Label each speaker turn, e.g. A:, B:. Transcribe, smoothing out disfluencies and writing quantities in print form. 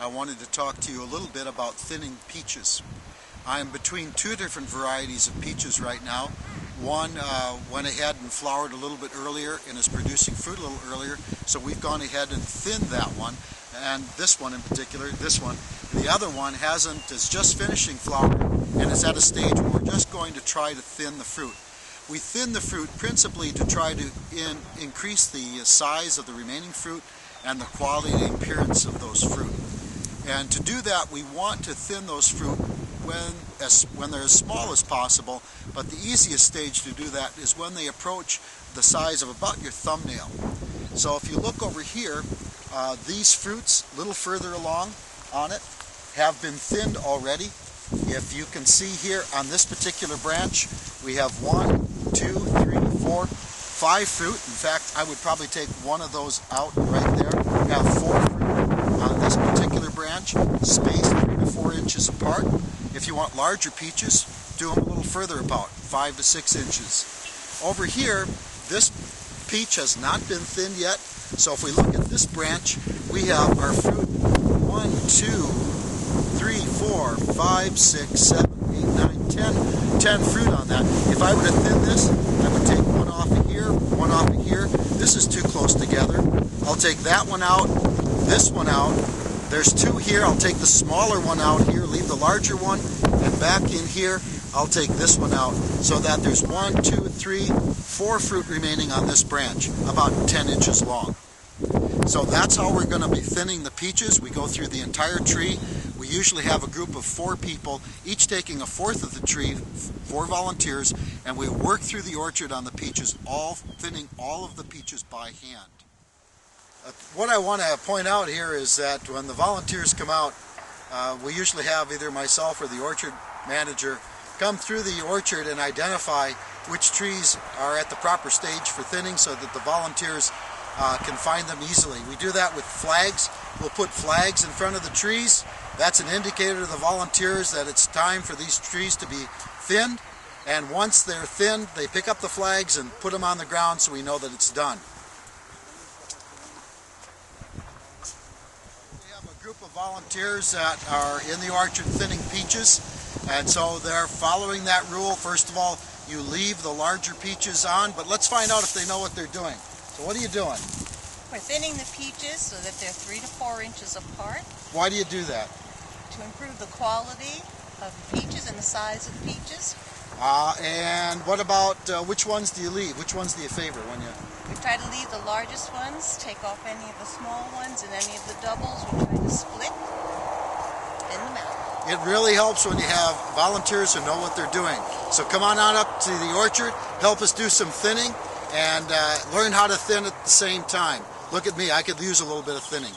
A: I wanted to talk to you a little bit about thinning peaches. I am between two different varieties of peaches right now. One went ahead and flowered a little bit earlier and is producing fruit a little earlier, so we've gone ahead and thinned that one. And this one in particular, this one. The other one is just finishing flowering and is at a stage where we're just going to try to thin the fruit. We thin the fruit principally to try to increase the size of the remaining fruit and the quality and appearance of those fruit. And to do that, we want to thin those fruit when they're as small as possible, but the easiest stage to do that is when they approach the size of about your thumbnail. So if you look over here, these fruits, a little further along on it, have been thinned already. If you can see here on this particular branch, we have 1, 2, 3, 4, 5 fruit. In fact, I would probably take one of those out right there. We have 4 fruit on this particular branch, spaced 3 to 4 inches apart. If you want larger peaches, do them a little further apart, 5 to 6 inches. Over here, this peach has not been thinned yet, so if we look at this branch, we have our fruit 1, 2, 3, 4, 5, 6, 7, 8, 9, 10 fruit on that. If I were to thin this, I would take one off of here, one off of here. This is too close together. I'll take that one out, this one out. There's 2 here. I'll take the smaller one out here, leave the larger one, and back in here, I'll take this one out so that there's 1, 2, 3, 4 fruit remaining on this branch, about 10 inches long. So that's how we're going to be thinning the peaches. We go through the entire tree. We usually have a group of 4 people, each taking a fourth of the tree, 4 volunteers, and we work through the orchard on the peaches, thinning all of the peaches by hand. What I want to point out here is that when the volunteers come out, we usually have either myself or the orchard manager come through the orchard and identify which trees are at the proper stage for thinning so that the volunteers can find them easily. We do that with flags. We'll put flags in front of the trees. That's an indicator to the volunteers that it's time for these trees to be thinned. And once they're thinned, they pick up the flags and put them on the ground so we know that it's done. We have a group of volunteers that are in the orchard thinning peaches. And so they're following that rule. First of all, you leave the larger peaches on, but let's find out if they know what they're doing. So what are you doing?
B: We're thinning the peaches so that they're 3 to 4 inches apart.
A: Why do you do that?
B: To improve the quality of the peaches and the size of the peaches.
A: And what about which ones do you leave? Which ones do you favor when you...
B: We try to leave the largest ones, take off any of the small ones, and any of the doubles we try to split in the middle.
A: It really helps when you have volunteers who know what they're doing. So come on up to the orchard, help us do some thinning, and learn how to thin at the same time. Look at me, I could use a little bit of thinning.